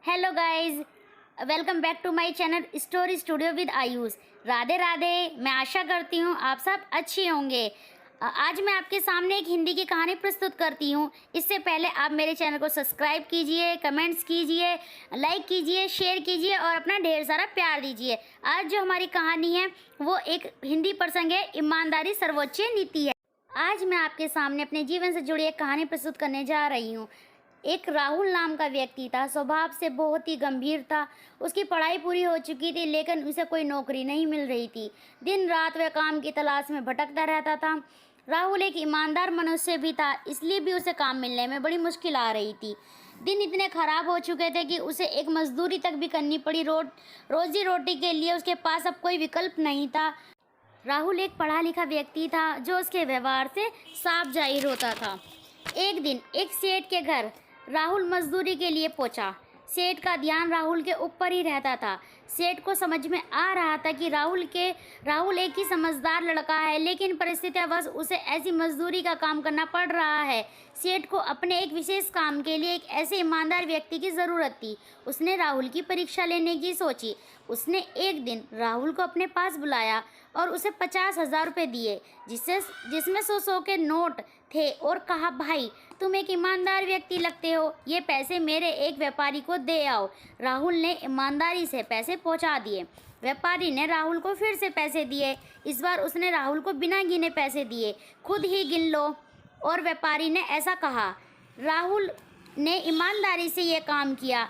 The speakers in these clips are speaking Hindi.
Hello guys, welcome back to my channel story studio with Ayush. Radhe Radhe. मैं आशा करती हूँ आप सब अच्छे होंगे। आज मैं आपके सामने एक हिंदी की कहानी प्रस्तुत करती हूँ। इससे पहले आप मेरे चैनल को सब्सक्राइब कीजिए, कमेंट्स कीजिए, लाइक कीजिए, शेयर कीजिए और अपना ढेर सारा प्यार दीजिए। आज जो हमारी कहानी है वो एक हिंदी प्रसंग है, ईमानदारी सर्वोच्च नीति है। आज मैं आपके सामने अपने जीवन से जुड़ी एक कहानी प्रस्तुत करने जा रही हूँ। एक राहुल नाम का व्यक्ति था। स्वभाव से बहुत ही गंभीर था। उसकी पढ़ाई पूरी हो चुकी थी लेकिन उसे कोई नौकरी नहीं मिल रही थी। दिन रात वह काम की तलाश में भटकता रहता था। राहुल एक ईमानदार मनुष्य भी था, इसलिए भी उसे काम मिलने में बड़ी मुश्किल आ रही थी। दिन इतने ख़राब हो चुके थे कि उसे एक मजदूरी तक भी करनी पड़ी। रोजी रोटी के लिए उसके पास अब कोई विकल्प नहीं था। राहुल एक पढ़ा लिखा व्यक्ति था जो उसके व्यवहार से साफ जाहिर होता था। एक दिन एक सेठ के घर राहुल मजदूरी के लिए पहुंचा। सेठ का ध्यान राहुल के ऊपर ही रहता था। सेठ को समझ में आ रहा था कि राहुल एक ही समझदार लड़का है, लेकिन परिस्थितिवश उसे ऐसी मजदूरी का काम करना पड़ रहा है। सेठ को अपने एक विशेष काम के लिए एक ऐसे ईमानदार व्यक्ति की ज़रूरत थी। उसने राहुल की परीक्षा लेने की सोची। उसने एक दिन राहुल को अपने पास बुलाया और उसे 50,000 रुपये दिए, जिसमें 100 के नोट थे, और कहा, भाई तुम एक ईमानदार व्यक्ति लगते हो, ये पैसे मेरे एक व्यापारी को दे आओ। राहुल ने ईमानदारी से पैसे पहुंचा दिए। व्यापारी ने राहुल को फिर से पैसे दिए। इस बार उसने राहुल को बिना गिने पैसे दिए, खुद ही गिन लो। और व्यापारी ने ऐसा कहा। राहुल ने ईमानदारी से ये काम किया।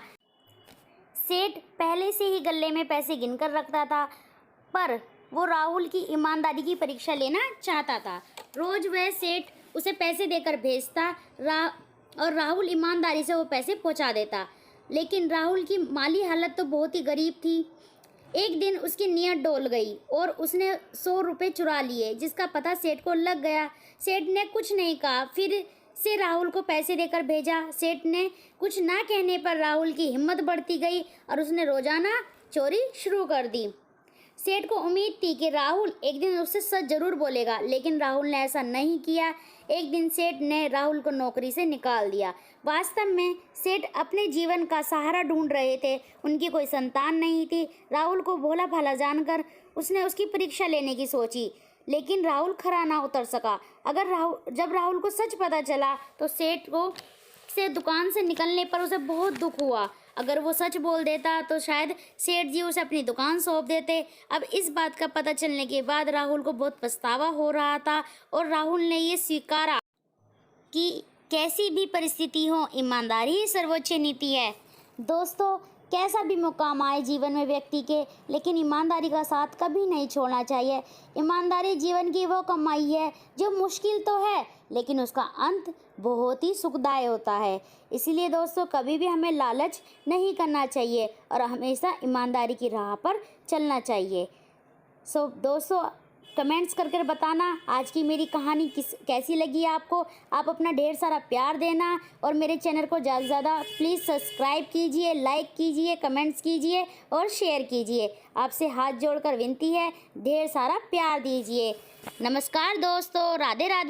सेठ पहले से ही गले में पैसे गिनकर रखता था, पर वो राहुल की ईमानदारी की परीक्षा लेना चाहता था। रोज़ वह सेठ उसे पैसे देकर भेजता और राहुल ईमानदारी से वो पैसे पहुंचा देता। लेकिन राहुल की माली हालत तो बहुत ही गरीब थी। एक दिन उसकी नीयत डोल गई और उसने 100 रुपये चुरा लिए, जिसका पता सेठ को लग गया। सेठ ने कुछ नहीं कहा, फिर से राहुल को पैसे देकर भेजा। सेठ ने कुछ ना कहने पर राहुल की हिम्मत बढ़ती गई और उसने रोज़ाना चोरी शुरू कर दी। सेठ को उम्मीद थी कि राहुल एक दिन उससे सच जरूर बोलेगा, लेकिन राहुल ने ऐसा नहीं किया। एक दिन सेठ ने राहुल को नौकरी से निकाल दिया। वास्तव में सेठ अपने जीवन का सहारा ढूंढ रहे थे। उनकी कोई संतान नहीं थी। राहुल को भोला भाला जानकर उसने उसकी परीक्षा लेने की सोची, लेकिन राहुल खरा ना उतर सका। जब राहुल को सच पता चला तो सेठ को दुकान से निकलने पर उसे बहुत दुख हुआ। अगर वो सच बोल देता तो शायद सेठ जी उसे अपनी दुकान सौंप देते। अब इस बात का पता चलने के बाद राहुल को बहुत पछतावा हो रहा था और राहुल ने ये स्वीकारा कि कैसी भी परिस्थिति हो, ईमानदारी ही सर्वोच्च नीति है। दोस्तों, कैसा भी मुकाम आए जीवन में व्यक्ति के, लेकिन ईमानदारी का साथ कभी नहीं छोड़ना चाहिए। ईमानदारी जीवन की वो कमाई है जो मुश्किल तो है, लेकिन उसका अंत बहुत ही सुखदायक होता है। इसीलिए दोस्तों, कभी भी हमें लालच नहीं करना चाहिए और हमेशा ईमानदारी की राह पर चलना चाहिए। दोस्तों, कमेंट्स करके बताना आज की मेरी कहानी कैसी लगी आपको। आप अपना ढेर सारा प्यार देना और मेरे चैनल को ज़्यादा से ज़्यादा प्लीज़ सब्सक्राइब कीजिए, लाइक कीजिए, कमेंट्स कीजिए और शेयर कीजिए। आपसे हाथ जोड़कर विनती है, ढेर सारा प्यार दीजिए। नमस्कार दोस्तों, राधे राधे।